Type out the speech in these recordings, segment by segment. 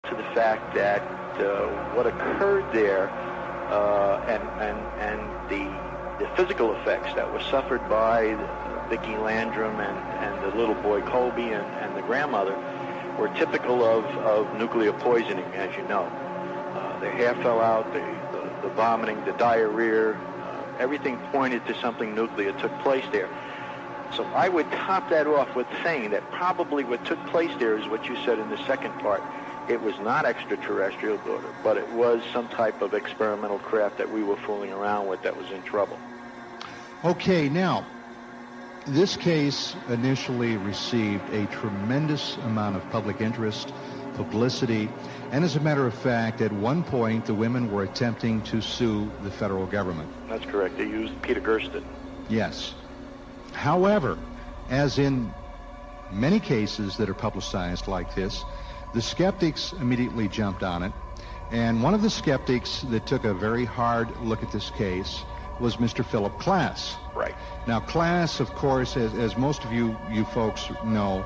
to the fact that what occurred there and the physical effects that were suffered by Vicki Landrum and the little boy Colby and the grandmother were typical of nuclear poisoning, as you know. Their hair fell out, the vomiting, the diarrhea, everything pointed to something nuclear took place there. So I would top that off with saying that probably what took place there is what you said in the second part. It was not extraterrestrial, but it was some type of experimental craft that we were fooling around with that was in trouble. Okay, now, this case initially received a tremendous amount of public interest, publicity, and as a matter of fact, at one point, the women were attempting to sue the federal government. That's correct. They used Peter Gersten. Yes. However, as in many cases that are publicized like this, the skeptics immediately jumped on it. And one of the skeptics that took a very hard look at this case was Mr. Philip Klass. Right. Now, Klass, of course, as most of you folks know,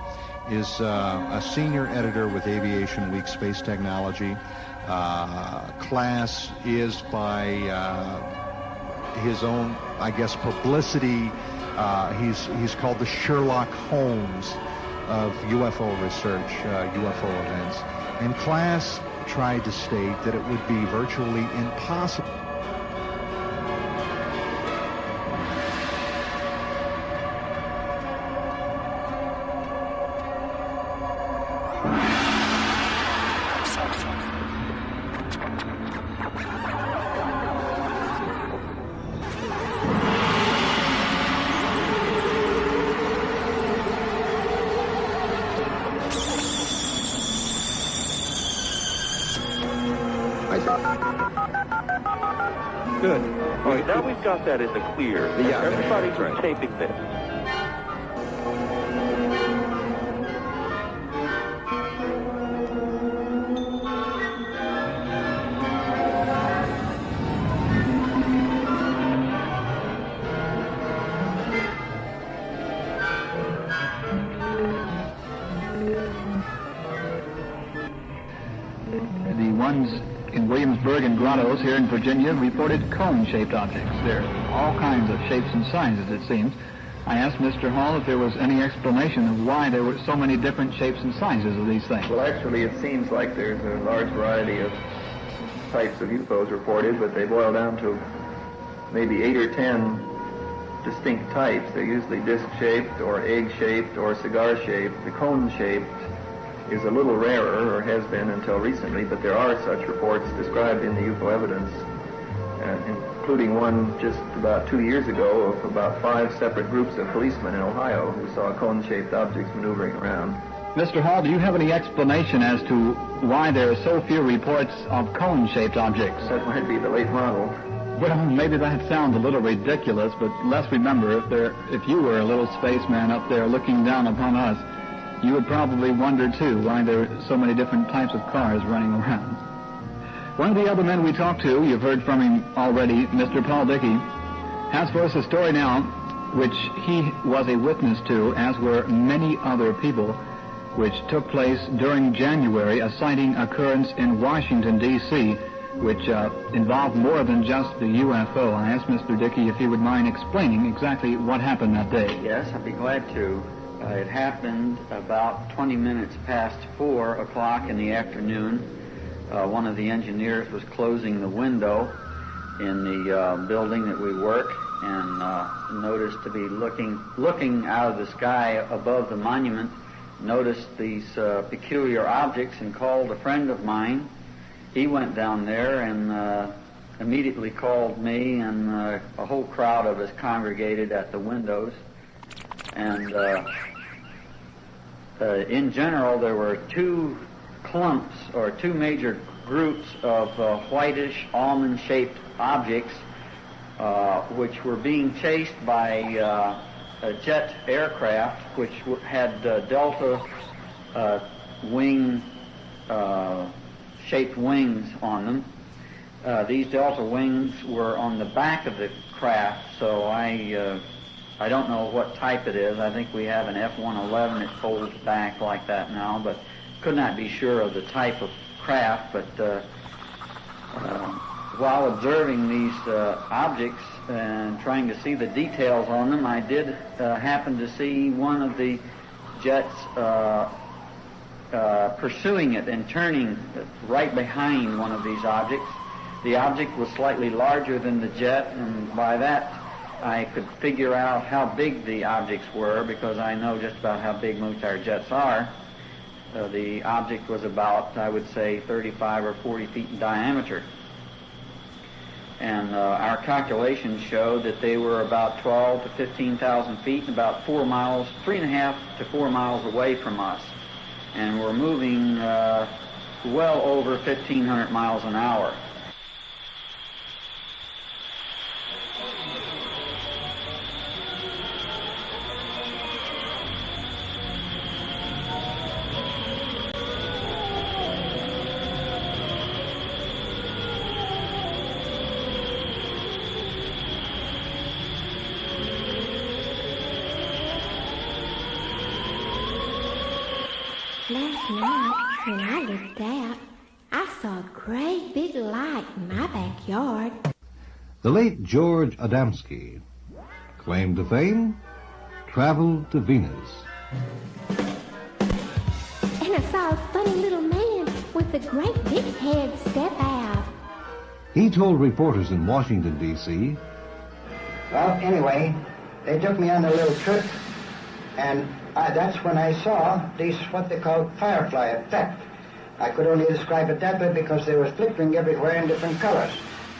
is a senior editor with Aviation Week Space Technology. Klass is, by his own, I guess, publicity, he's called the Sherlock Holmes of UFO research, UFO events. And Klass tried to state that it would be virtually impossible. Good. All right, now we've got that in the clear. Yeah, Everybody's right. taping this. The ones in Williamsburg and Grottoes here in Virginia reported cone-shaped objects. There are all kinds of shapes and sizes, it seems. I asked Mr. Hall if there was any explanation of why there were so many different shapes and sizes of these things. Well, actually, it seems like there's a large variety of types of UFOs reported, but they boil down to maybe 8 or 10 distinct types. They're usually disc-shaped or egg-shaped or cigar-shaped. The cone-shaped is a little rarer, or has been until recently, but there are such reports described in the UFO evidence, including one just about 2 years ago of about 5 separate groups of policemen in Ohio who saw cone-shaped objects maneuvering around. Mr. Hall, do you have any explanation as to why there are so few reports of cone-shaped objects? That might be the late model. Well, maybe that sounds a little ridiculous, but let's remember, if you were a little spaceman up there looking down upon us, you would probably wonder, too, why there are so many different types of cars running around. One of the other men we talked to, you've heard from him already, Mr. Paul Dickey, has for us a story now which he was a witness to, as were many other people, which took place during January, a sighting occurrence in Washington, D.C., which involved more than just the UFO. I asked Mr. Dickey if he would mind explaining exactly what happened that day. Yes, I'd be glad to. It happened about 20 minutes past 4 o'clock in the afternoon. One of the engineers was closing the window in the building that we work, and noticed to be looking out of the sky above the monument, noticed these peculiar objects and called a friend of mine. He went down there and immediately called me, and a whole crowd of us congregated at the windows. And in general, there were 2 clumps or 2 major groups of whitish almond-shaped objects which were being chased by a jet aircraft which had delta wing shaped wings on them. These delta wings were on the back of the craft, so I don't know what type it is. I think we have an F-111 that folds back like that now, but could not be sure of the type of craft, but while observing these objects and trying to see the details on them, I did happen to see one of the jets pursuing it and turning right behind one of these objects. The object was slightly larger than the jet, and by that I could figure out how big the objects were, because I know just about how big most of our jets are. The object was about, I would say, 35 or 40 feet in diameter. And our calculations showed that they were about 12 to 15,000 feet and about 4 miles, 3.5 to 4 miles away from us. And we're moving well over 1,500 miles an hour. Last night, when I looked out, I saw a great big light in my backyard. The late George Adamski, claim to fame, traveled to Venus. And I saw a funny little man with a great big head step out. He told reporters in Washington, D.C., well, anyway, they took me on a little trip, and that's when I saw this, what they call firefly effect. I could only describe it that way because they were flickering everywhere in different colors.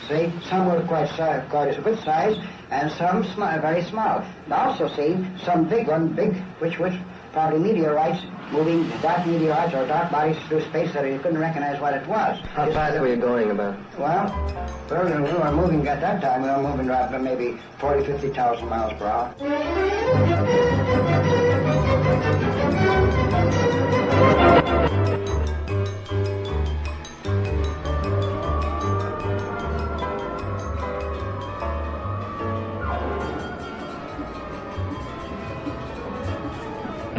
See, some were quite a good size, and some very small. And also see some big, which was probably meteorites, moving dark meteorites or dark bodies through space that you couldn't recognize what it was. How fast were you going about? Well, we were moving at that time, we were moving around maybe 40, 50,000 miles per hour.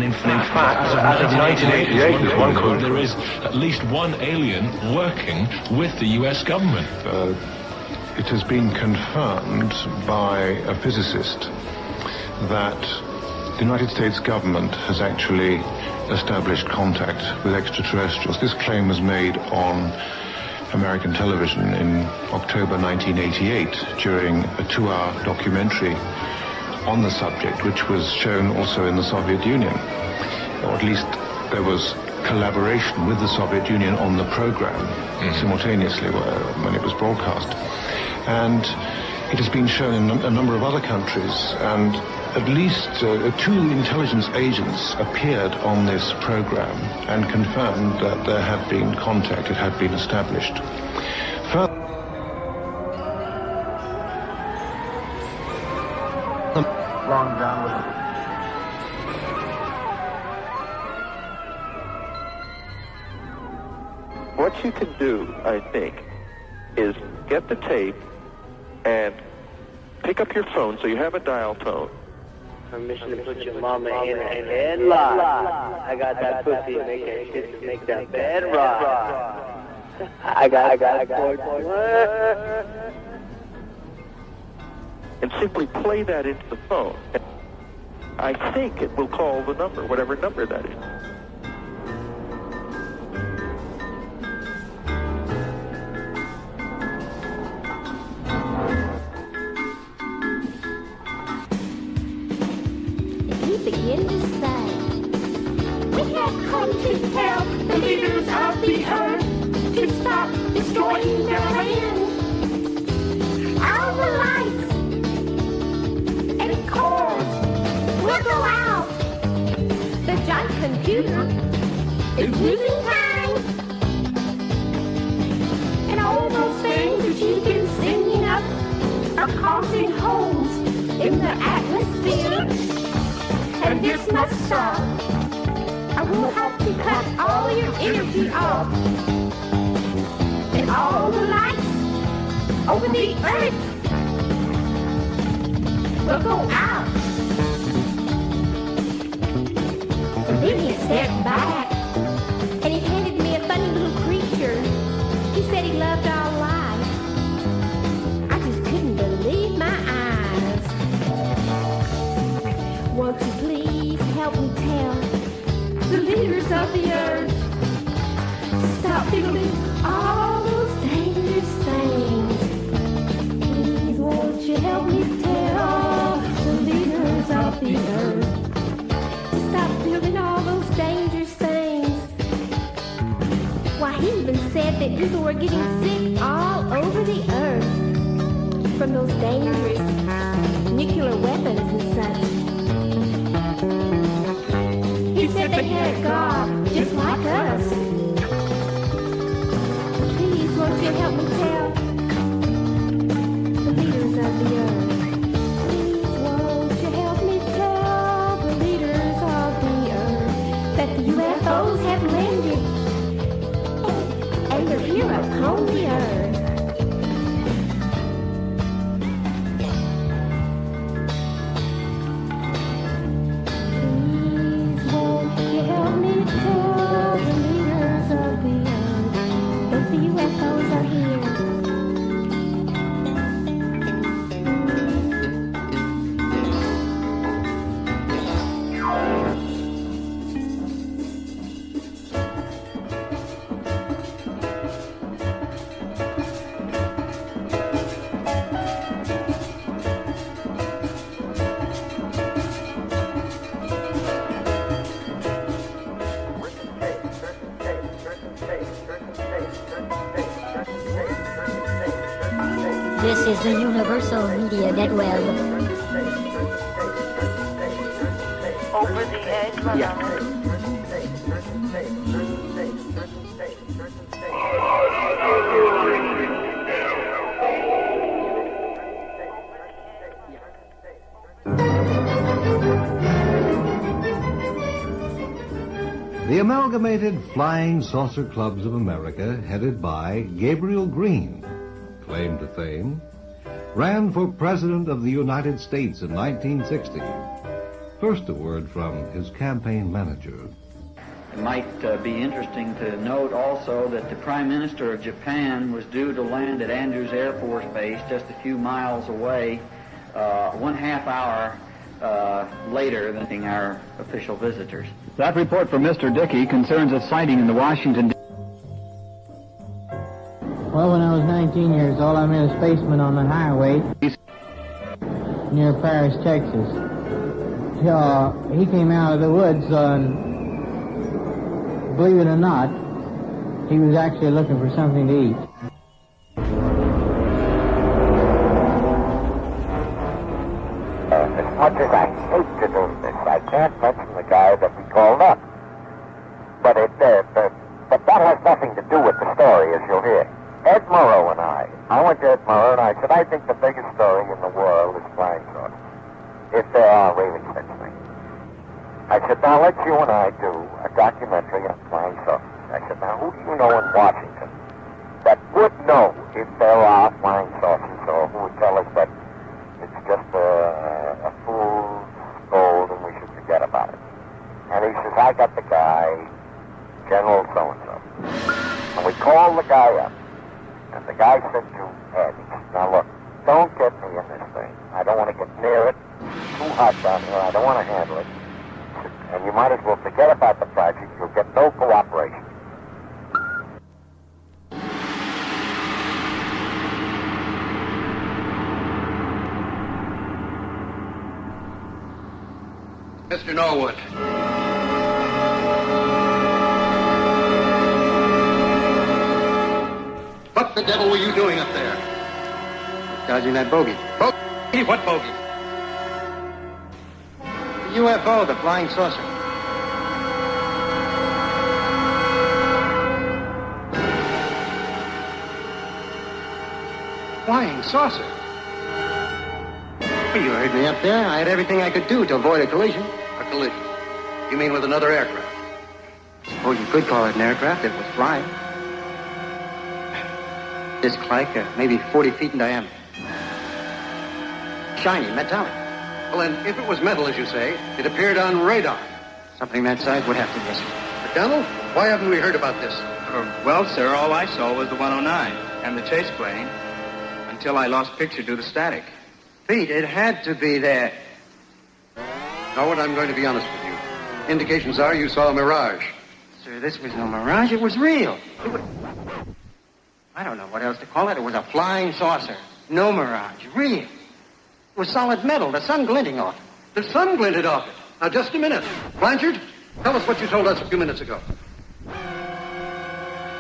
In fact, as of 1988, as one quote, there is at least one alien working with the U.S. government. It has been confirmed by a physicist that the United States government has actually established contact with extraterrestrials. This claim was made on American television in October 1988 during a 2-hour documentary on the subject, which was shown also in the Soviet Union, or at least there was collaboration with the Soviet Union on the program simultaneously when it was broadcast. And it has been shown in a number of other countries, and at least 2 intelligence agents appeared on this program and confirmed that there had been contact, it had been established. Further, Long John with it. What you can do, I think, is get the tape and pick up your phone so you have a dial tone. Permission to put your mama in a headlock. I got that pussy, make that bed rock. I got And simply play that into the phone. I think it will call the number, whatever number that is. Begin to say, we have come to tell the leaders of the earth to stop destroying their land. All the lights and cores will go out. The giant computer is losing time. And all those things that you've been singing up are causing holes in the atmosphere. And this must stop. I will have to cut all your energy off. And all the lights over the earth will go out. And then he stepped back and he Please help me tell the leaders of the earth. Stop building all those dangerous things. Please won't you help me tell the leaders of the earth. Stop building all those dangerous things. Why, he even said that people were getting sick all over the earth from those dangerous nuclear weapons and such. He said they had a God just like us. Please, won't you help me tell the leaders of the earth? Please, won't you help me tell the leaders of the earth that the UFOs have landed and they're here upon the earth. This is the Universal Media Network. Over the edge, Yeah. The Amalgamated Flying Saucer Clubs of America, headed by Gabriel Green, claim to fame, ran for President of the United States in 1960. First, a word from his campaign manager. It might be interesting to note also that the Prime Minister of Japan was due to land at Andrews Air Force Base just a few miles away, 1/2 hour later than our official visitors. That report from Mr. Dickey concerns a sighting in the Washington. Well, when I was 19 years old, I met a spaceman on the highway near Paris, Texas. He came out of the woods, and believe it or not, he was actually looking for something to eat. As much as I hate to do this, I can't mention the guy that we called up. But but that has nothing to do with the story, as you'll hear. Ed Murrow and I went to Ed Murrow and I said, I think the biggest story in the world is flying saucers, if there are really such things. I said, now let's you and I do a documentary on flying saucers. I said, now who do you know in Washington that would know if there are flying saucers, or who would tell us that it's just a fool's gold and we should forget about it? And he says, I got the guy, General so-and-so. And we called the guy up. And the guy said to Ed, he said, now look, don't get me in this thing. I don't want to get near it. It's too hot down here. I don't want to handle it. And you might as well forget about the project. You'll get no cooperation. Mr. Norwood. What the devil were you doing up there? Dodging that bogey. Bogey? What bogey? The UFO, the flying saucer. Flying saucer? Well, you heard me up there. I had everything I could do to avoid a collision. A collision? You mean with another aircraft? Suppose you could call it an aircraft if it was flying. Disc-like, maybe 40 feet in diameter. Shiny, metallic. Well, then, if it was metal, as you say, it appeared on radar. Something that size would have to miss. McDonald, why haven't we heard about this? Well, sir, all I saw was the 109 and the chase plane until I lost picture due to static. Pete, it had to be there. Norwood, I'm going to be honest with you. Indications are you saw a mirage. Sir, this was no mirage. It was real. I don't know what else to call it. It was a flying saucer. No mirage. Real. It was solid metal, the sun glinting off it. The sun glinted off it. Now, just a minute. Blanchard, tell us what you told us a few minutes ago.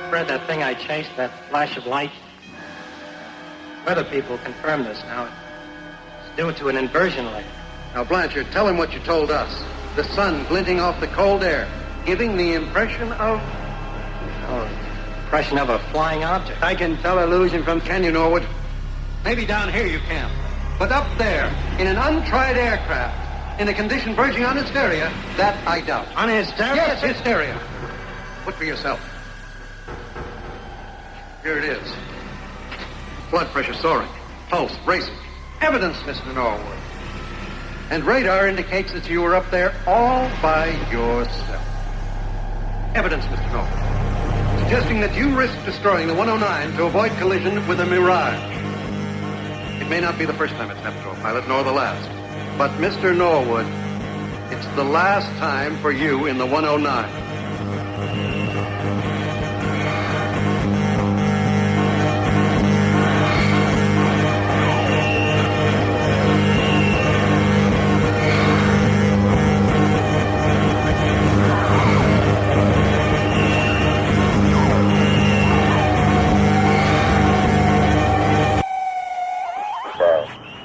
Fred, that thing I chased, that flash of light, weather people confirm this now. It's due to an inversion layer. Now, Blanchard, tell him what you told us. The sun glinting off the cold air, giving the impression of... Impression of a flying object. I can tell illusion from... Can you, Norwood? Maybe down here you can. But up there, in an untried aircraft, in a condition verging on hysteria, that I doubt. On hysteria? Yes, hysteria. Look for yourself. Here it is. Blood pressure soaring. Pulse racing. Evidence, Mr. Norwood. And radar indicates that you were up there all by yourself. Evidence, Mr. Norwood. Suggesting that you risked destroying the 109 to avoid collision with a mirage. It may not be the first time it's happened to a pilot, nor the last. But, Mr. Norwood, it's the last time for you in the 109.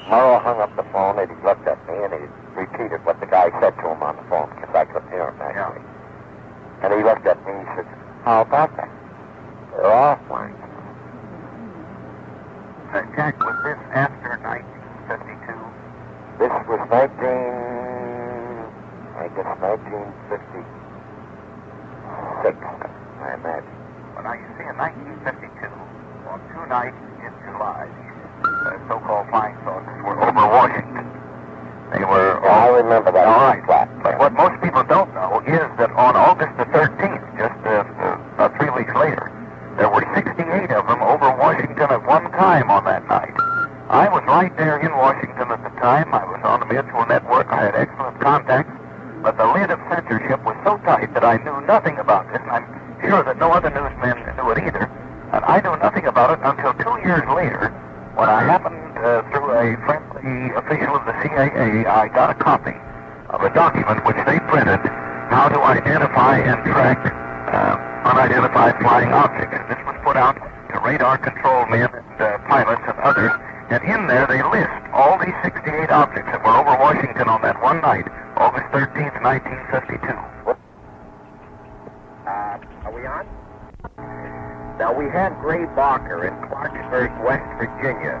Morrow hung up the phone and he looked at me and he repeated what the guy said to him on the phone because I couldn't hear him actually. Yeah. And he looked at me and he said, how about that? They're all flying. Jack, was this after 1952? This was 1956, I imagine. Well, now you see in 1952, on 2 nights in July, so-called flying saucers were over Washington. They were... I remember that. All right. But what most people don't know is that on August the 13th, just 3 weeks later, there were 68 of them over Washington at one time on that night. I was right there in Washington at the time. I was on the mutual network. I had excellent contacts. But the lid of censorship was so tight that I knew nothing about this, and I'm sure that no other newsmen knew it either. And I knew nothing about it until 2 years later, when I happened, through a friendly official of the CIA, I got a copy of a document which they printed, how to identify and track unidentified flying objects. This was put out to radar control men and pilots and others, and in there they list all these 68 objects that were over Washington on that one night, August 13th, 1952. Are we on? Now, we had Gray Barker in Clarksburg, West Virginia.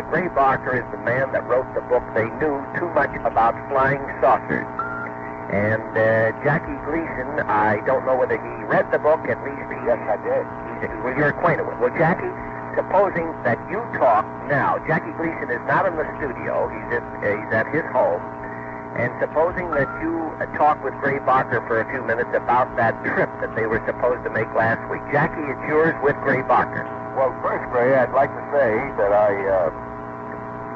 Gray Barker is the man that wrote the book, They Knew Too Much About Flying Saucers. And Jackie Gleason, I don't know whether he read the book, at least he... Yes, I did. Well, you're acquainted with it. Well, Jackie, supposing that you talk now, Jackie Gleason is not in the studio, he's at his home, and supposing that you talk with Gray Barker for a few minutes about that trip that they were supposed to make last week. Jackie, it's yours with Gray Barker. Well, first, Gray, I'd like to say that I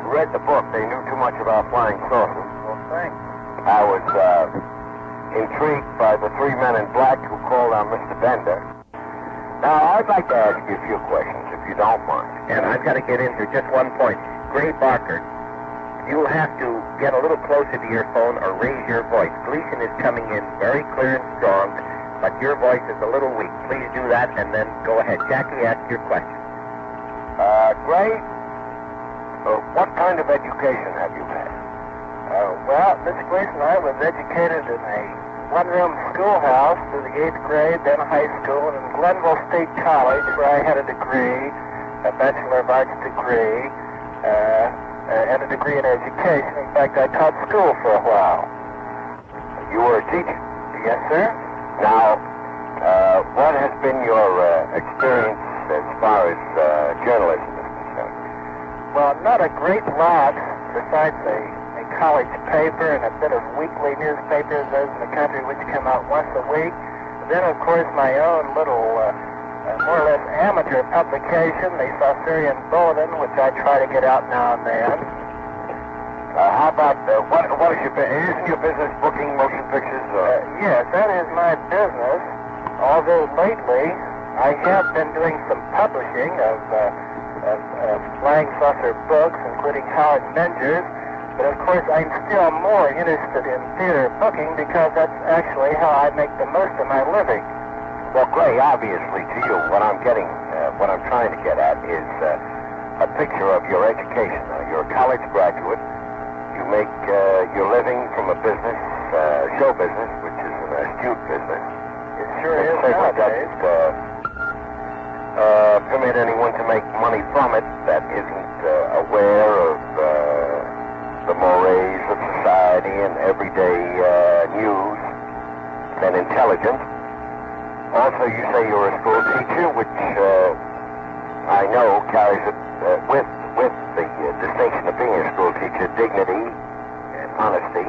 read the book, They Knew Too Much About Flying Saucers. Well, thanks. I was intrigued by the 3 men in black who called on Mr. Bender. Now, I'd like to ask you a few questions, if you don't mind. And I've got to get into just one point. Gray Barker, you'll have to get a little closer to your phone or raise your voice. Gleason is coming in very clear and strong, but your voice is a little weak. Please do that, and then go ahead. Jackie, ask your question. Gray, what kind of education have you had? Well, Mr. Gleason, I was educated in a one-room schoolhouse through the 8th grade, then high school, and in Glenville State College, where I had a degree, a Bachelor of Arts degree, and a degree in education. In fact, I taught school for a while. You were a teacher? Yes, sir. Now, what has been your experience as far as journalism is concerned? Well, not a great lot, besides a college paper and a bit of weekly newspapers, those in the country which come out once a week. Then, of course, my own little, more or less amateur publication, the Saucerian Bulletin, which I try to get out now and then. How about, what is your business? Isn't your business booking motion pictures? Yes, that is my business. Although lately, I have been doing some publishing of flying saucer books, including Howard Menger's. But of course, I'm still more interested in theater booking because that's actually how I make the most of my living. Well, Gray, obviously, to you, what I'm trying to get at is a picture of your education. Now, you're a college graduate. You make your living from a business, show business, which is an astute business. It sure is nowadays. Permit anyone to make money from it that isn't aware of the mores of society and everyday news and intelligence. Also, you say you're a school teacher, which I know carries it with the distinction of being a school teacher, dignity and honesty.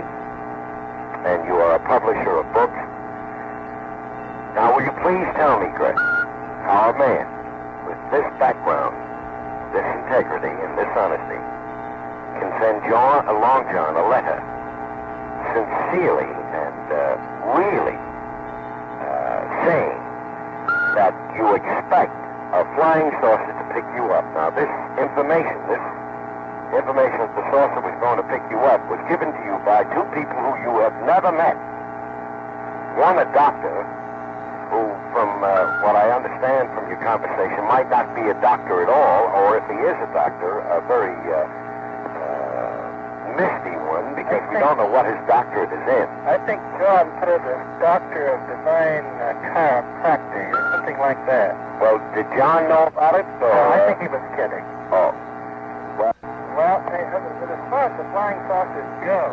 And you are a publisher of books. Now, will you please tell me, Greg, how a man with this background, this integrity, and this honesty can send Long John a letter sincerely and really saying that you expect a flying saucer to pick you up. Now, this information that the saucer was going to pick you up was given to you by two people who you have never met. One, a doctor, who, from what I understand from your conversation, might not be a doctor at all, or if he is a doctor, a very misty one, because we don't know what his doctorate is in. I think John put it as Doctor of Divine Chiropractic or something like that. Well, did John know about it? No, I think he was kidding. Oh. Well, as far as the flying saucers go,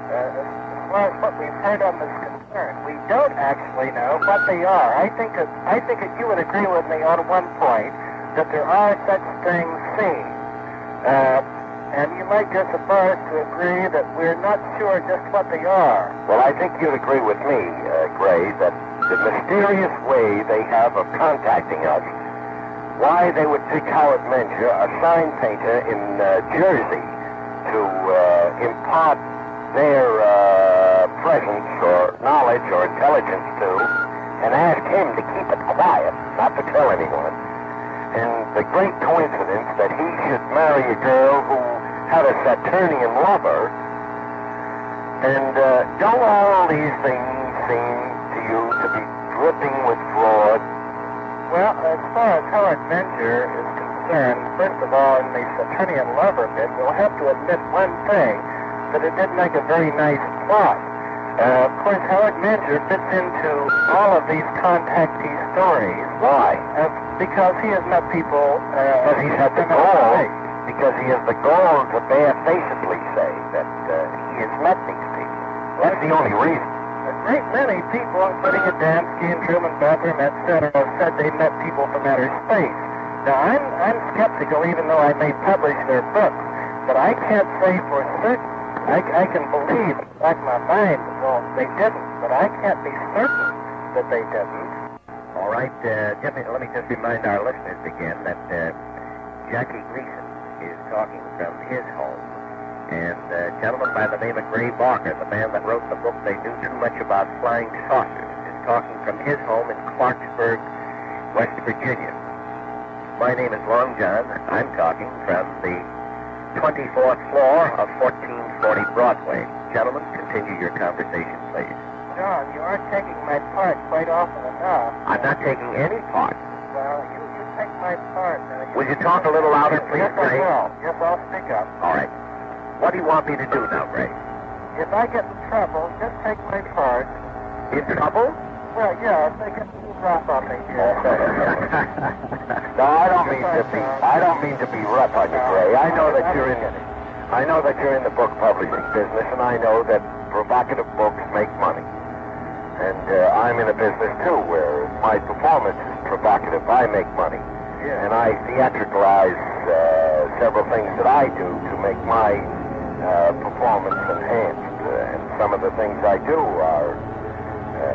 as far as what we've heard of them is concerned, we don't actually know what they are. I think that you would agree with me on one point, that there are such things seen. And you might go so far as to agree that we're not sure just what they are. Well, I think you'd agree with me, Gray, that the mysterious way they have of contacting us, why they would pick Howard Menger, a sign painter in Jersey, to impart their presence or knowledge or intelligence to, and ask him to keep it quiet, not to tell anyone. And the great coincidence that he should marry a girl who had a Saturnian lover, and don't all these things seem to you to be dripping with fraud? Well, as far as Howard Menger is concerned, first of all, in the Saturnian lover bit, we'll have to admit one thing, that it did make a very nice plot. Of course, Howard Menger fits into all of these contactee stories. Why? Because he has met people... because he's had the goal. Because he has the goal to barefacedly say that he has met these people. That's the only reason. A great many people, including Adamski and Truman Butler, etc., have said they met people from outer space. Now, I'm skeptical, even though I may publish their books, but I can't say for certain. I can believe in the back of my mind, well, they didn't, but I can't be certain that they didn't. All right, let me just remind our listeners again that Jackie Gleason is talking from his home. And a gentleman by the name of Gray Barker, the man that wrote the book They Knew Too Much About Flying Saucers, is talking from his home in Clarksburg, West Virginia. My name is Long John. I'm talking from the 24th floor of 1440 Broadway. Gentlemen, continue your conversation, please. John, you are taking my part quite often enough. I'm not taking any part. Well, you take my part. Will you talk a little louder, please, Yes, Gray? I will. Yes, I'll speak up. All right. What do you want me to do now, Gray? If I get in trouble, just take my part. In trouble? Well, yeah, if they get rough on me. No, I don't mean to be rough on you, Gray. I know that you're in the book publishing business, and I know that provocative books make money. And I'm in a business too, where my performance is provocative. I make money, and I theatricalize several things that I do to make my performance enhanced. And some of the things I do are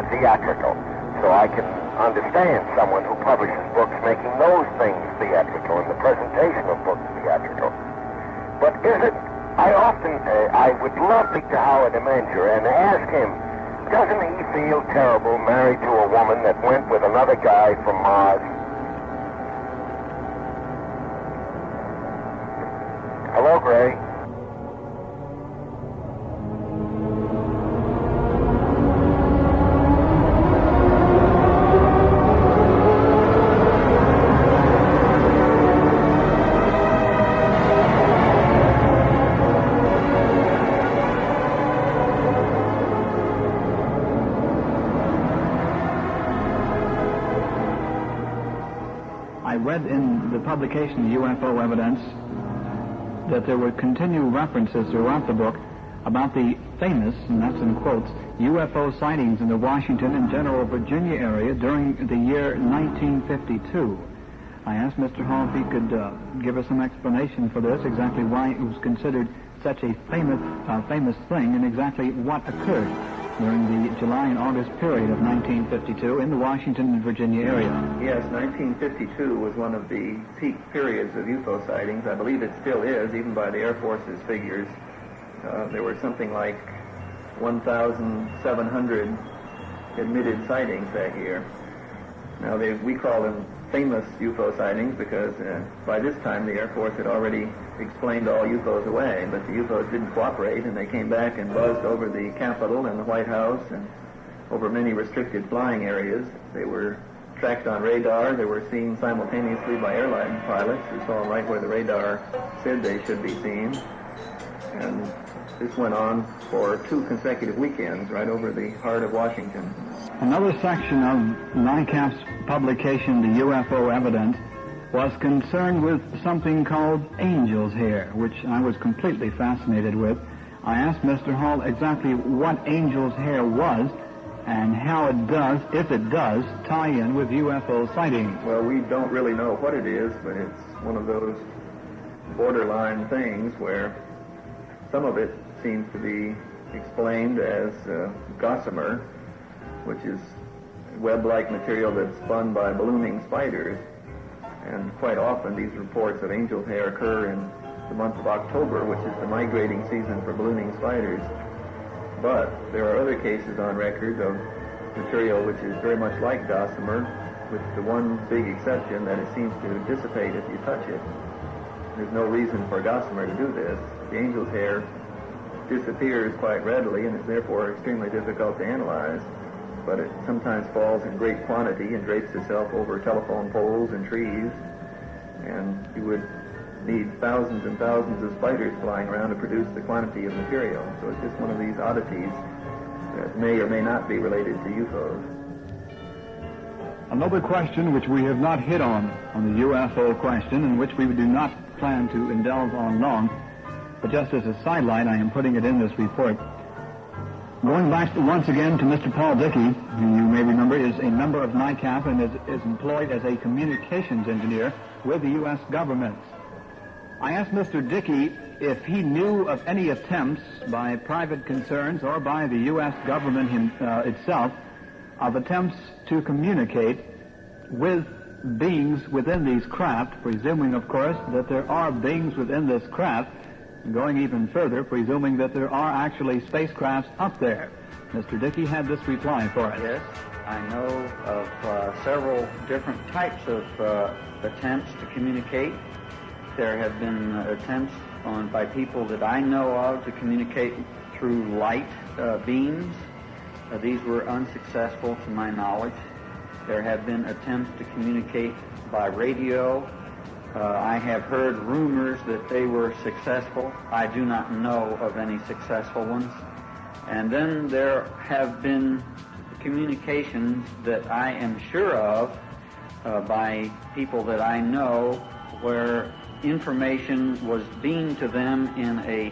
theatrical. So I can understand someone who publishes books making those things theatrical and the presentation of books theatrical. But is it I would love to speak to Howard the manager and ask him, doesn't he feel terrible married to a woman that went with another guy from Mars? Hello, Gray. I read in the publication, UFO Evidence, that there were continual references throughout the book about the famous, and that's in quotes, UFO sightings in the Washington and General Virginia area during the year 1952. I asked Mr. Hall if he could give us some explanation for this, exactly why it was considered such a famous thing, and exactly what occurred during the July and August period of 1952 in the Washington and Virginia area. Yes, 1952 was one of the peak periods of UFO sightings. I believe it still is, even by the Air Force's figures. There were something like 1,700 admitted sightings that year. Now, we call them famous UFO sightings because by this time the Air Force had already explained all UFOs away, but the UFOs didn't cooperate, and they came back and buzzed over the Capitol and the White House and over many restricted flying areas. They were tracked on radar. They were seen simultaneously by airline pilots who saw them right where the radar said they should be seen. And this went on for 2 consecutive weekends right over the heart of Washington. Another section of NICAP's publication, the UFO Evidence, was concerned with something called angel's hair, which I was completely fascinated with. I asked Mr. Hall exactly what angel's hair was and how it does, if it does, tie in with UFO sightings. Well, we don't really know what it is, but it's one of those borderline things where some of it seems to be explained as gossamer, which is web-like material that's spun by ballooning spiders. And quite often these reports of angel's hair occur in the month of October, which is the migrating season for ballooning spiders. But there are other cases on record of material which is very much like gossamer, with the one big exception that it seems to dissipate if you touch it. There's no reason for gossamer to do this. The angel's hair disappears quite readily and is therefore extremely difficult to analyze. But it sometimes falls in great quantity and drapes itself over telephone poles and trees, and you would need thousands and thousands of spiders flying around to produce the quantity of material. So it's just one of these oddities that may or may not be related to UFOs. Another question which we have not hit on the UFO question, and which we do not plan to indulge on long, but just as a sidelight, I am putting it in this report. Going back once again to Mr. Paul Dickey, who you may remember is a member of NICAP and is employed as a communications engineer with the U.S. government. I asked Mr. Dickey if he knew of any attempts by private concerns or by the U.S. government itself of attempts to communicate with beings within these craft, presuming, of course, that there are beings within this craft, going even further, presuming that there are actually spacecrafts up there. Mr. Dickey had this reply for us. Yes, I know of several different types of attempts to communicate. There have been attempts by people that I know of to communicate through light beams. These were unsuccessful to my knowledge. There have been attempts to communicate by radio. I have heard rumors that they were successful. I do not know of any successful ones. And then there have been communications that I am sure of by people that I know where information was beamed to them in a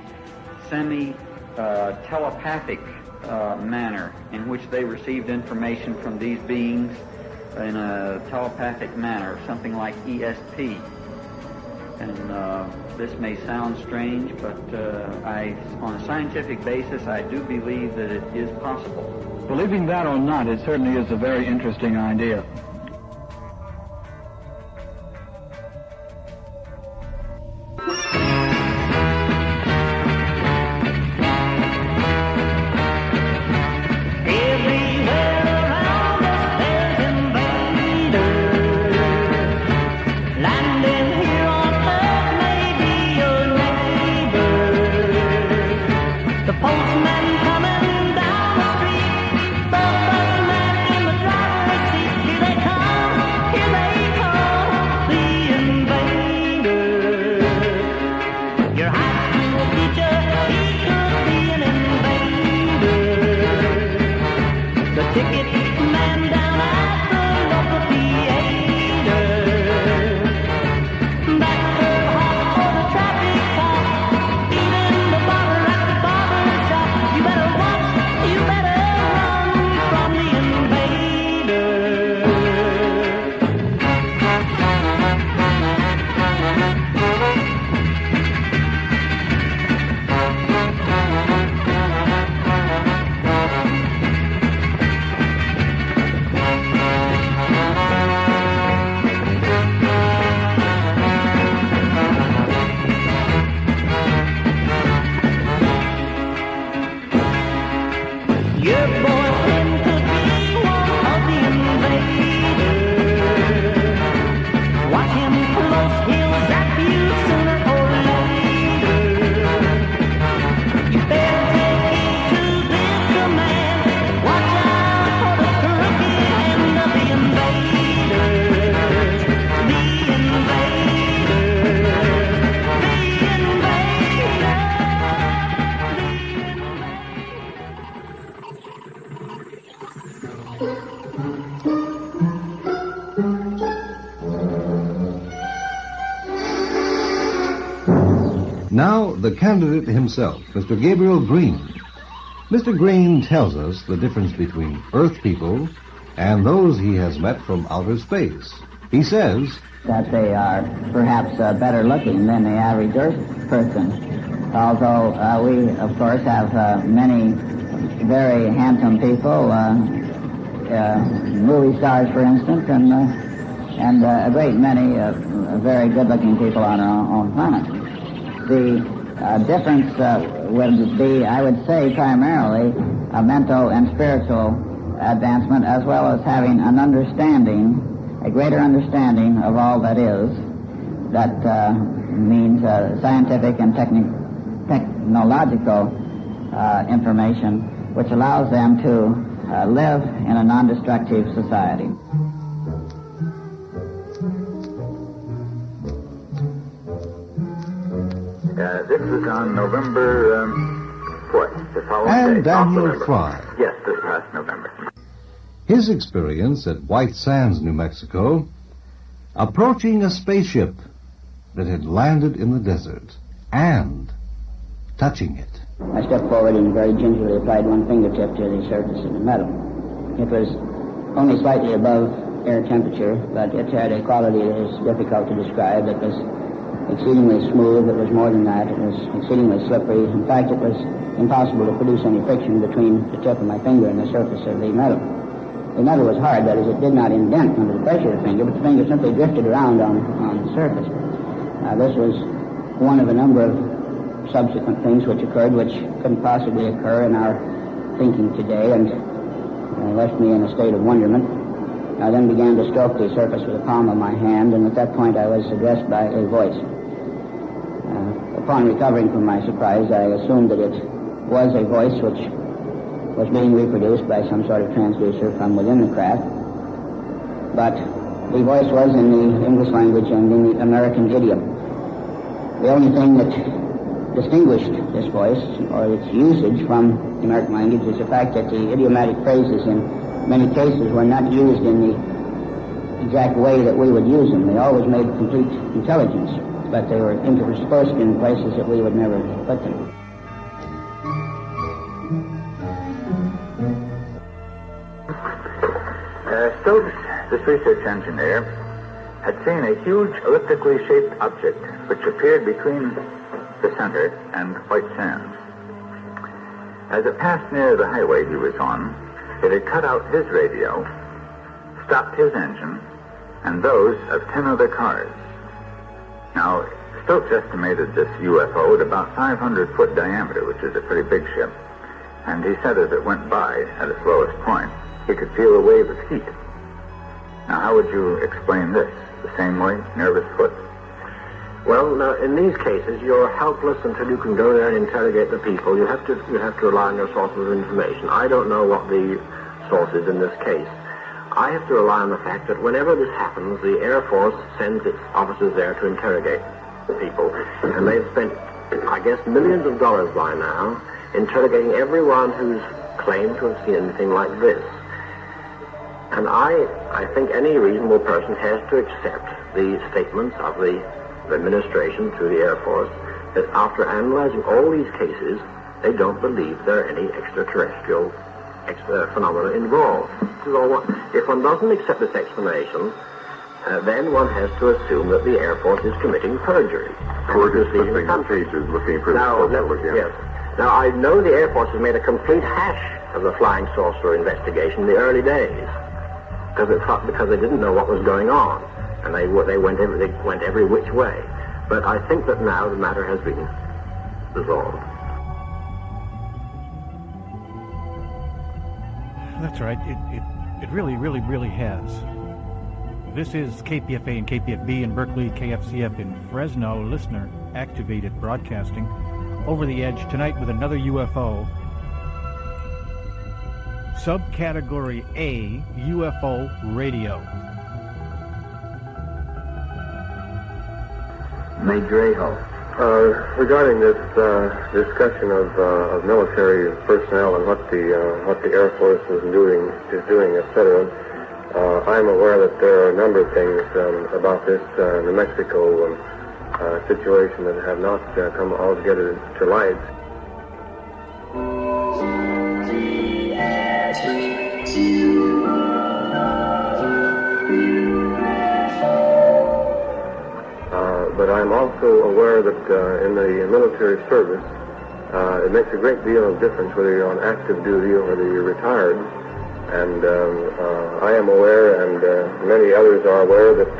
semi-telepathic manner, in which they received information from these beings in a telepathic manner, something like ESP. And this may sound strange, but on a scientific basis, I do believe that it is possible. Believing that or not, it certainly is a very interesting idea. ticket man down at the local theater. That cold hot for the traffic cop, even the barber at the barber shop. You better watch, you better run from the invader. Your boyfriend could be one of the invaders. Watch him close, he'll zap you sooner or later. You better take heed to this command. Watch out for the crooked hand of the invaders. The invaders. Now, the candidate himself, Mr. Gabriel Green. Mr. Green tells us the difference between Earth people and those he has met from outer space. He says that they are perhaps better looking than the average Earth person. Although we, of course, have many very handsome people, movie stars, for instance, and a great many very good-looking people on our own planet. The difference would be, I would say, primarily a mental and spiritual advancement, as well as having an understanding, a greater understanding of all that is. That means scientific and technological information, which allows them to live in a non-destructive society. This was on November 4th, the following and day. Daniel Fry. Yes, this past November. His experience at White Sands, New Mexico, approaching a spaceship that had landed in the desert and touching it. I stepped forward and very gingerly applied one fingertip to the surface of the metal. It was only slightly above air temperature, but it had a quality that is difficult to describe. It was exceedingly smooth. It was more than that. It was exceedingly slippery. In fact, it was impossible to produce any friction between the tip of my finger and the surface of the metal. The metal was hard, that is, it did not indent under the pressure of the finger, but the finger simply drifted around on the surface. This was one of a number of subsequent things which occurred which couldn't possibly occur in our thinking today, and left me in a state of wonderment. I then began to stroke the surface with the palm of my hand, and at that point I was addressed by a voice. Upon recovering from my surprise, I assumed that it was a voice which was being reproduced by some sort of transducer from within the craft. But the voice was in the English language and in the American idiom. The only thing that distinguished this voice, or its usage, from the American language is the fact that the idiomatic phrases in many cases were not used in the exact way that we would use them. They always made complete intelligence, but they were interspersed in places that we would never put them. Stokes, this research engineer, had seen a huge elliptically shaped object which appeared between the center and White Sands. As it passed near the highway he was on, it had cut out his radio, stopped his engine, and those of 10 other cars. Now, Stokes estimated this UFO at about 500-foot diameter, which is a pretty big ship, and he said as it went by at its lowest point, he could feel a wave of heat. Now, how would you explain this? The same way? Nervous foot? Well, now, in these cases, you're helpless until you can go there and interrogate the people. You have to rely on your sources of information. I don't know what the source is in this case. I have to rely on the fact that whenever this happens, the Air Force sends its officers there to interrogate the people. And they've spent, I guess, millions of dollars by now interrogating everyone who's claimed to have seen anything like this. And I think any reasonable person has to accept the statements of the administration through the Air Force that after analyzing all these cases, they don't believe there are any extraterrestrial phenomena involved. If one doesn't accept this explanation, then one has to assume that the Air Force is committing perjury. We're just flipping the pages looking for Yes. Now, I know the Air Force has made a complete hash of the flying saucer investigation in the early days because they didn't know what was going on, and they went every which way. But I think that now the matter has been resolved. That's right. It really has. This is KPFA and KPFB in Berkeley, KFCF in Fresno, listener-activated broadcasting. Over the Edge tonight with another UFO. Subcategory A, UFO radio. Major Aho. Regarding this discussion of military personnel and what the Air Force is doing, etc., I'm aware that there are a number of things about this New Mexico situation that have not come altogether to light. But I'm also aware that in the military service, it makes a great deal of difference whether you're on active duty or whether you're retired. And I am aware, and many others are aware, that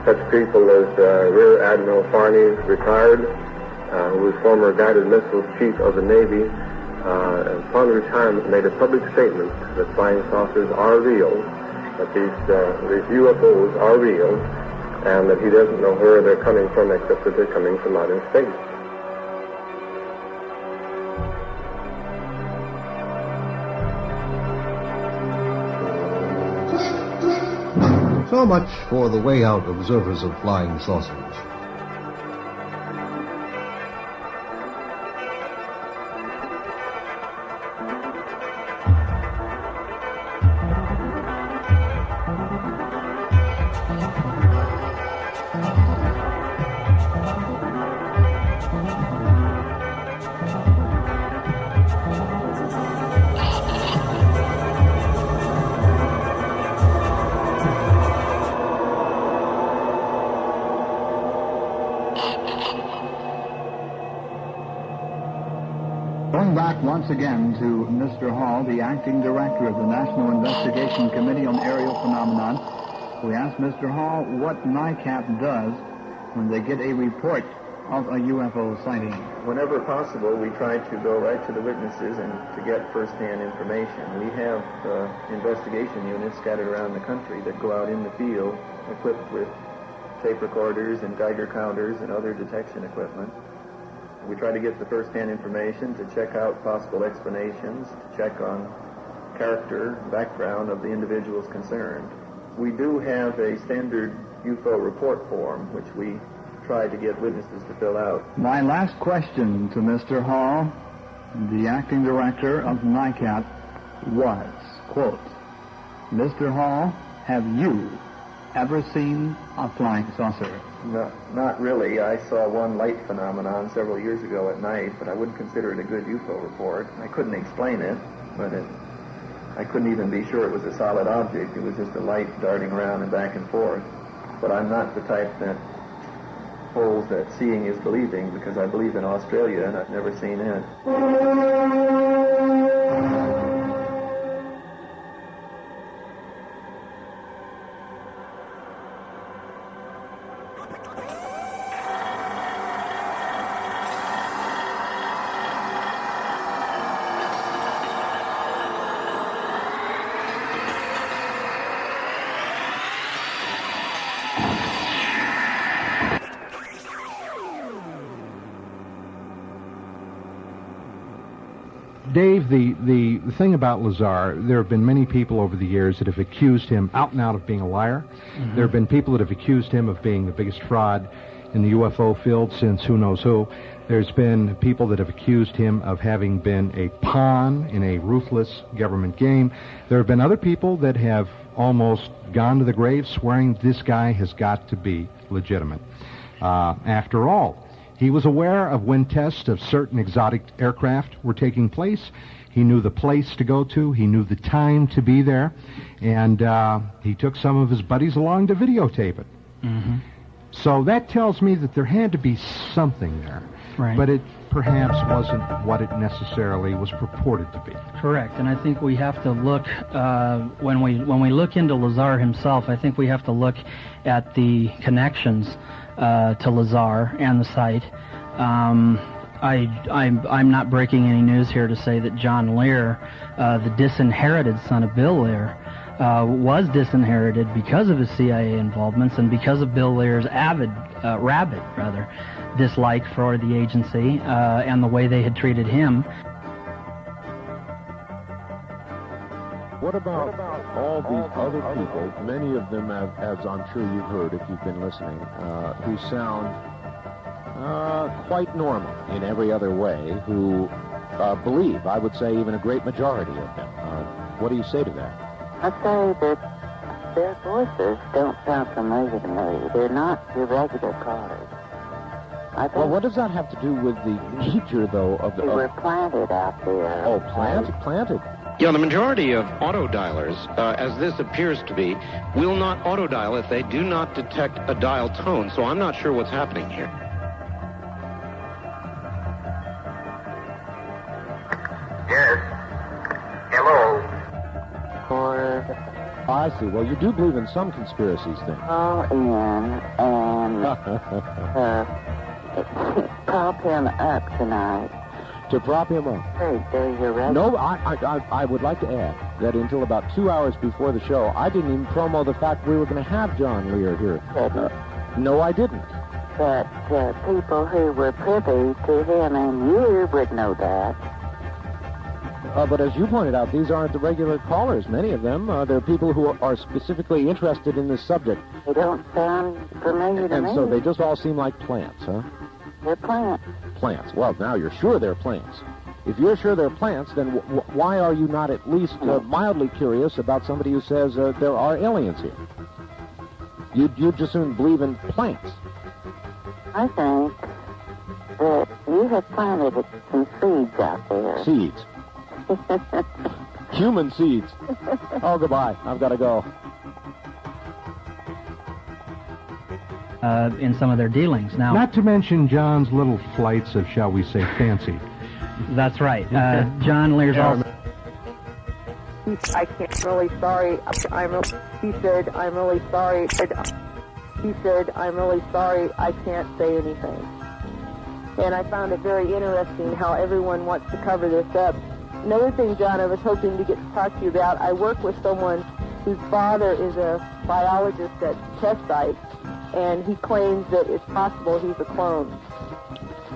such people as Rear Admiral Farney, retired, who was former guided missile chief of the Navy, upon retirement made a public statement that flying saucers are real, that these UFOs are real, and that he doesn't know where they're coming from except that they're coming from outer space. So much for the way out observers of flying saucers. Going back once again to Mr. Hall, the acting director of the National Investigation Committee on Aerial Phenomenon, we asked Mr. Hall what NICAP does when they get a report of a UFO sighting. Whenever possible, we try to go right to the witnesses and to get first-hand information. We have investigation units scattered around the country that go out in the field equipped with tape recorders and Geiger counters and other detection equipment. We try to get the first-hand information to check out possible explanations, to check on character, background of the individuals concerned. We do have a standard UFO report form, which we try to get witnesses to fill out. My last question to Mr. Hall, the acting director of NICAP, was, quote, Mr. Hall, have you ever seen a flying saucer? No, not really. I saw one light phenomenon several years ago at night, but I wouldn't consider it a good UFO report. I couldn't explain it, but I couldn't even be sure it was a solid object. It was just a light darting around and back and forth. But I'm not the type that holds that seeing is believing, because I believe in Australia and I've never seen it. Dave, the thing about Lazar, there have been many people over the years that have accused him out and out of being a liar. Mm-hmm. There have been people that have accused him of being the biggest fraud in the UFO field since who knows who. There's been people that have accused him of having been a pawn in a ruthless government game. There have been other people that have almost gone to the grave swearing this guy has got to be legitimate. After all, he was aware of when tests of certain exotic aircraft were taking place. He knew the place to go to. He knew the time to be there. And he took some of his buddies along to videotape it. Mm-hmm. So that tells me that there had to be something there. Right. But it perhaps wasn't what it necessarily was purported to be. Correct, and I think we have to look when we look into Lazar himself. I think we have to look at the connections to Lazar and the site. I'm not breaking any news here to say that John Lear, the disinherited son of Bill Lear, was disinherited because of his CIA involvements and because of Bill Lear's rabid dislike for the agency and the way they had treated him. What about all these other people, many of them, as I'm sure you've heard if you've been listening, who sound quite normal in every other way, who believe, I would say even a great majority of them. What do you say to that? I say that their voices don't sound familiar to me. They're not your regular callers. Well, what does that have to do with the nature, though, of the... They were planted out there. Oh, planted? Yeah, the majority of autodialers, as this appears to be, will not autodial if they do not detect a dial tone, so I'm not sure what's happening here. Yes. Hello. I see. Well, you do believe in some conspiracies, then. Call in and prop him up tonight. To prop him up? Hey, there's your record. No, I would like to add that until about 2 hours before the show, I didn't even promo the fact we were going to have John Lear here. No, I didn't. But people who were privy to him and you would know that. But as you pointed out, these aren't the regular callers. Many of them, they're people who are specifically interested in this subject. They don't sound familiar to me. And so they just all seem like plants, huh? They're plants. Plants. Well, now you're sure they're plants. If you're sure they're plants, then why are you not at least mildly curious about somebody who says there are aliens here? You'd just soon believe in plants. I think that you have planted some seeds out there. Seeds? Human seeds. Oh, goodbye. I've got to go. In some of their dealings. Now, not to mention John's little flights of, shall we say, fancy. That's right. John Lear's also... I can't, really sorry. He said, I'm really sorry. He said, I'm really sorry. I can't say anything. And I found it very interesting how everyone wants to cover this up. Another thing, John, I was hoping to get to talk to you about, I work with someone whose father is a biologist at test site, and he claims that it's possible he's a clone.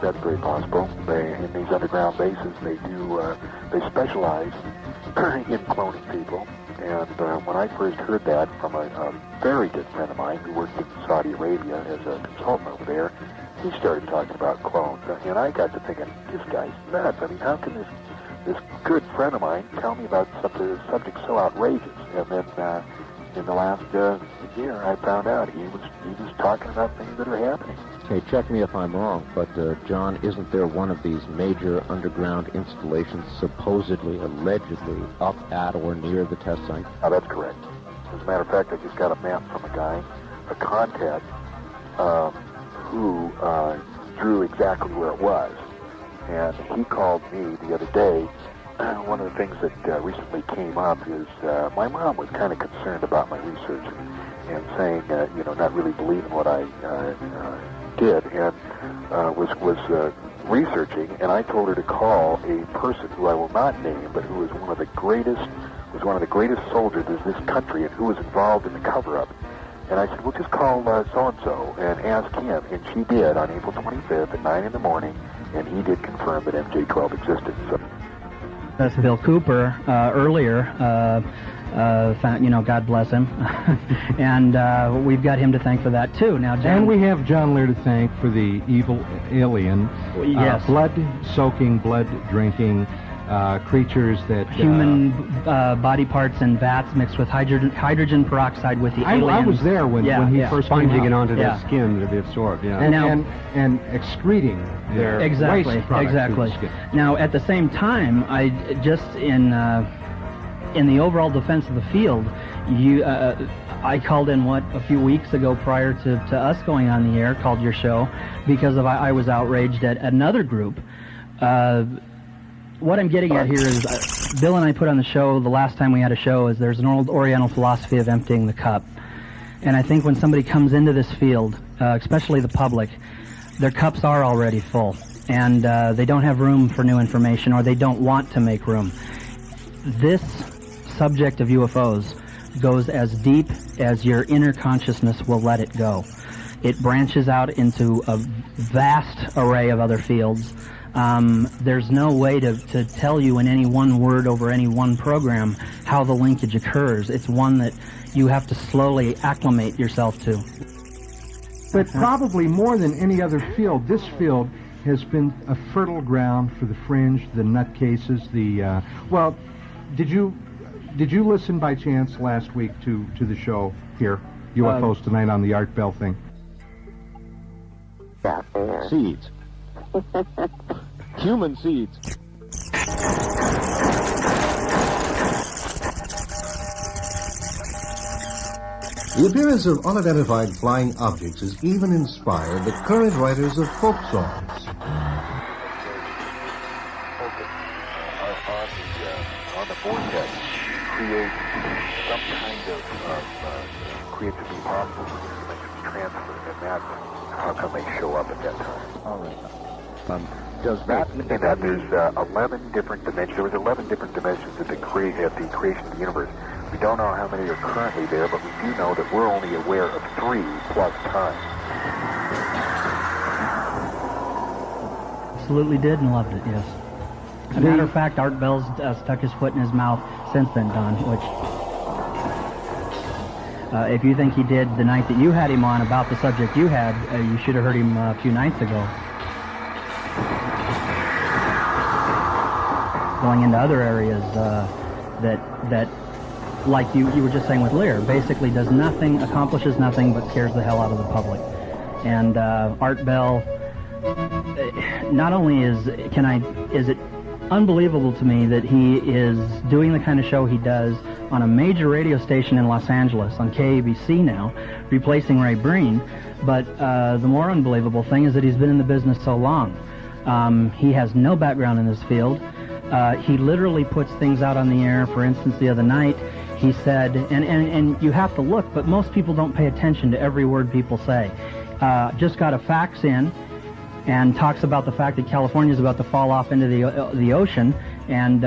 That's very possible. In these underground bases, they specialize in cloning people. And when I first heard that from a very good friend of mine who worked in Saudi Arabia as a consultant over there, he started talking about clones. And I got to thinking, this guy's nuts. I mean, how can this good friend of mine tell me about something subject so outrageous? And then in the last year, I found out he was talking about things that are happening. Okay, check me if I'm wrong, but John, isn't there one of these major underground installations supposedly, allegedly, up at or near the test site? Oh, that's correct. As a matter of fact, I just got a map from a guy, a contact, who drew exactly where it was. And he called me the other day. One of the things that recently came up is my mom was kind of concerned about my research and saying, not really believing what I did, and was researching. And I told her to call a person who I will not name, but who was one of the greatest soldiers in this country, and who was involved in the cover-up. And I said, well, just call so-and-so and ask him. And she did on April 25th at 9 in the morning, and he did confirm that MJ-12 existed. So. That's Bill Cooper earlier God bless him. And we've got him to thank for that, too. Now, John, and we have John Lear to thank for the evil alien, yes. blood-soaking, blood-drinking creatures that... Human body parts in vats mixed with hydrogen peroxide with the alien. I was there when he first came sponging out. it onto their skin to be absorbed, and excreting their waste products through the skin. Now, at the same time, I just in the overall defense of the field, I called in a few weeks ago prior to us going on the air, called your show because I was outraged at another group. What I'm getting at here is, Bill and I put on the show the last time we had a show, is there's an old Oriental philosophy of emptying the cup. And I think when somebody comes into this field, especially the public, their cups are already full. And they don't have room for new information, or they don't want to make room. This subject of UFOs goes as deep as your inner consciousness will let it go. It branches out into a vast array of other fields. There's no way to tell you in any one word over any one program how the linkage occurs. It's one that you have to slowly acclimate yourself to. But probably more than any other field, this field has been a fertile ground for the fringe, the nutcases, Did you listen by chance last week to the show here, UFOs Tonight, on the Art Bell thing? Seeds. Human seeds. The appearance of unidentified flying objects has even inspired the current writers of folk songs. On the vortex, create some kind of create to be possible for these dimensions transfer, and that, how come they show up at that time? All right. Does that mean that there's 11 different dimensions? There was 11 different dimensions at the creation of the universe. We don't know how many are currently there, but we do know that we're only aware of 3 plus time. Absolutely did and loved it, yes. As a matter of fact, Art Bell's stuck his foot in his mouth since then, Don, which, if you think he did the night that you had him on about the subject you had, you should have heard him a few nights ago. Going into other areas that, like you were just saying with Lear, basically does nothing, accomplishes nothing, but scares the hell out of the public. And Art Bell, not only is it unbelievable to me that he is doing the kind of show he does on a major radio station in Los Angeles, on KABC now, replacing Ray Breen, but the more unbelievable thing is that he's been in the business so long. He has no background in this field. He literally puts things out on the air. For instance, the other night, he said, and you have to look, but most people don't pay attention to every word people say. Just got a fax in and talks about the fact that California is about to fall off into the ocean, and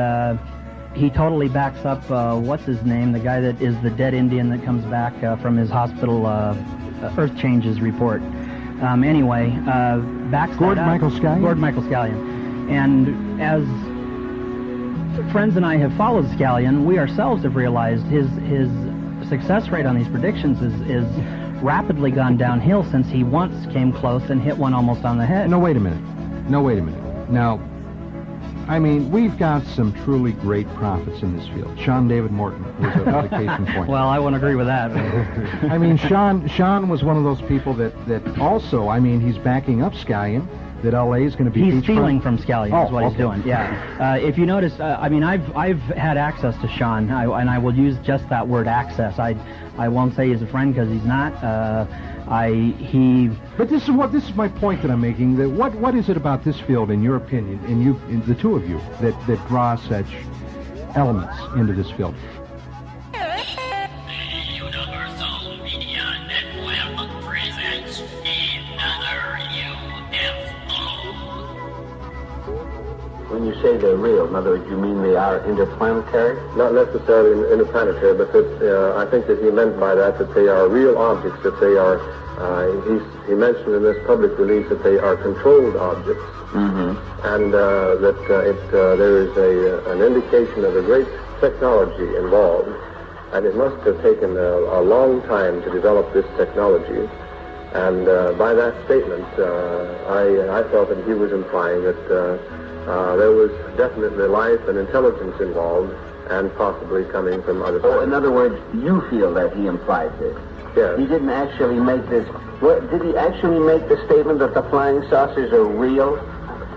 he totally backs up, what's his name, the guy that is the dead Indian that comes back from his hospital Earth Changes report. Anyway, backs Gordon Michael Scallion? Gordon Michael Scallion. And as friends and I have followed Scallion, we ourselves have realized his success rate on these predictions is rapidly gone downhill since he once came close and hit one almost on the head. No, wait a minute. Now, I mean, we've got some truly great prophets in this field. Sean David Morton was a case in point. Well, I won't agree with that. I mean, Sean was one of those people that also, I mean, he's backing up Scallion, that LA is going to be... He's stealing from Scallion is what he's doing, yeah. Okay. If you notice, I mean, I've had access to Sean, and I will use just that word, access. I won't say he's a friend because he's not. But this is my point that I'm making. That what is it about this field, in your opinion, in the two of you, that draws such elements into this field? Universal Media Network presents another UFO. When you say they're real, in other words, you mean they are interplanetary? Not necessarily interplanetary, but that, I think that he meant by that they are real objects, that they are, he mentioned in this public release that they are controlled objects, and that there is an indication of a great technology involved and it must have taken a long time to develop this technology. And by that statement, I felt that he was implying that there was definitely life and intelligence involved, and possibly coming from other planets. Oh, in other words, you feel that he implied this? Yes. He didn't actually make this. What, did he actually make the statement that the flying saucers are real?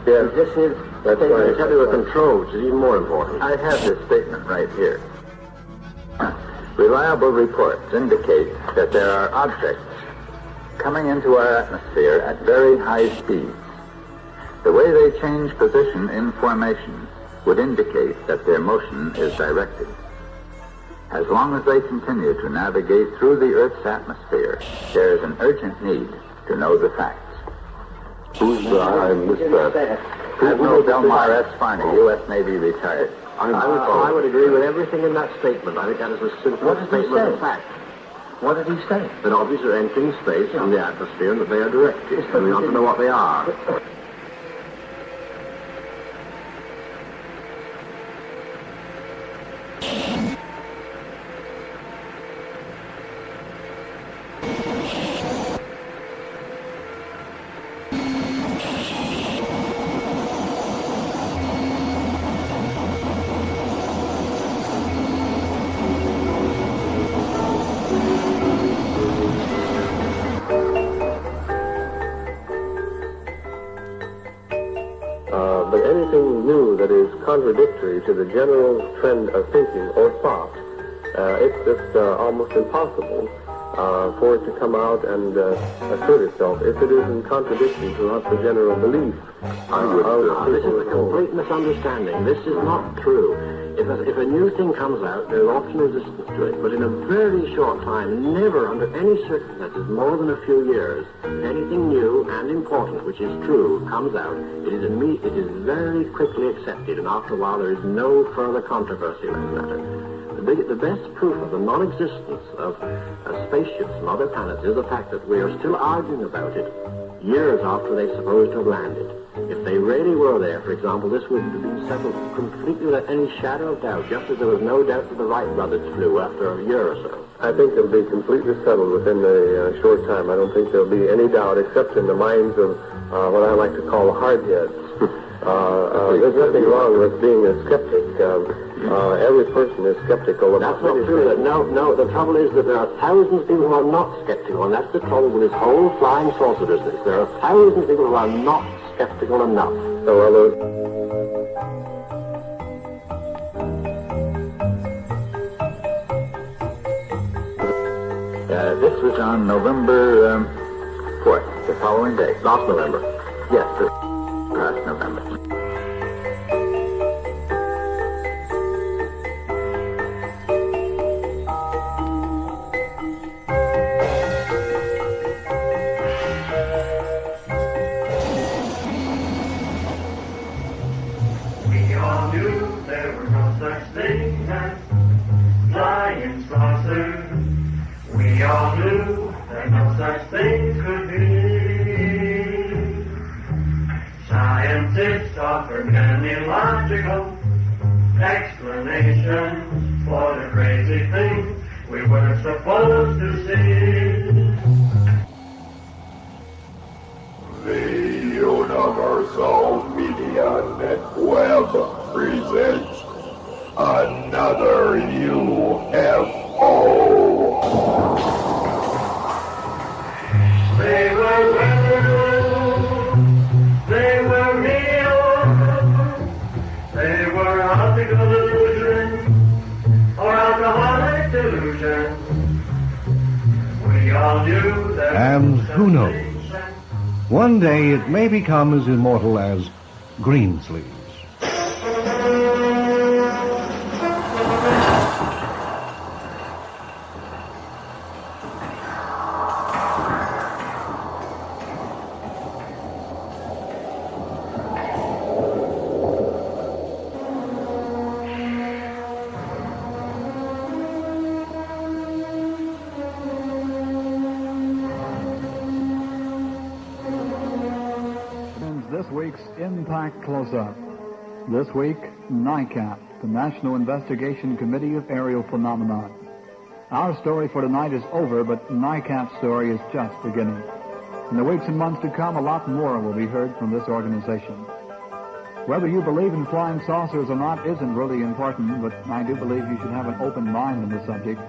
Yes. Is this his That's statement? right. It's how they were controlled, which is even more important. I have this statement right here. Reliable reports indicate that there are objects coming into our atmosphere at very high speeds. The way they change position in formation would indicate that their motion is directed. As long as they continue to navigate through the Earth's atmosphere, there is an urgent need to know the facts. Who's I missed that. Admiral Delmar S. Farney, U.S. Navy retired. I would agree with everything in that statement. I think that is a simple statement of fact. What did he say? That objects are entering space from the atmosphere and that they are directed. And we want to know what they are. But anything new that is contradictory to the general trend of thinking or thought, it's just almost impossible for it to come out and assert itself if it is in contradiction to what the general belief This is a complete misunderstanding. This is not true. If a new thing comes out, there's often resistance to it. But in a very short time, never under any circumstances, more than a few years, anything new and important, which is true, comes out, it is very quickly accepted, and after a while there is no further controversy about the matter. The best proof of the non-existence of spaceships from other planets is the fact that we are still arguing about it years after they're supposed to have landed. If they really were there, for example, this would have been settled completely without any shadow of doubt, just as there was no doubt that the Wright brothers flew after a year or so. I think it'll be completely settled within a short time. I don't think there'll be any doubt except in the minds of what I like to call hardheads. There's nothing wrong with being a skeptic. Every person is skeptical about That's not true. No, the trouble is that there are thousands of people who are not skeptical, and that's the trouble with this whole flying saucer business. There are thousands of people who are not skeptical enough. This was on November 4th, the following day. Last November. Yes, last November. We all knew there were no such thing as flying saucers. We all knew that no such thing could be. Scientists offer many logical explanations for the crazy things we were supposed to see. The Universal Media Network presents another UFO. They were weather, they were real, they were optical illusion or alcoholic delusion. We all knew that. And who knows? One day it may become as immortal as Greensleeves. This week's Impact Close-Up. This week, NICAP, the National Investigation Committee of Aerial Phenomena. Our story for tonight is over, but NICAP's story is just beginning. In the weeks and months to come, a lot more will be heard from this organization. Whether you believe in flying saucers or not isn't really important, but I do believe you should have an open mind on the subject.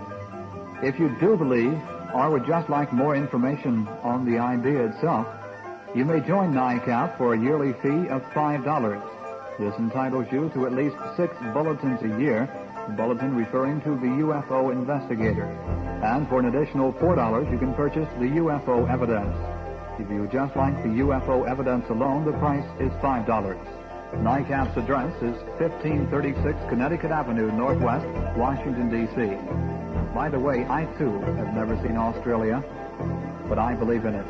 If you do believe, or would just like more information on the idea itself, you may join NICAP for a yearly fee of $5. This entitles you to at least 6 bulletins a year, a bulletin referring to the UFO investigator. And for an additional $4, you can purchase the UFO evidence. If you just like the UFO evidence alone, the price is $5. NICAP's address is 1536 Connecticut Avenue, Northwest, Washington, D.C. By the way, I, too, have never seen Australia, but I believe in it.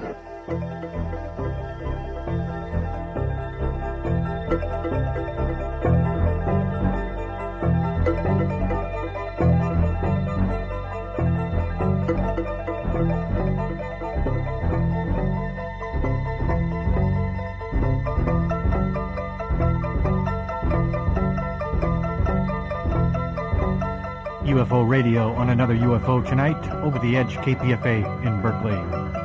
UFO Radio on another UFO tonight, Over the Edge KPFA in Berkeley.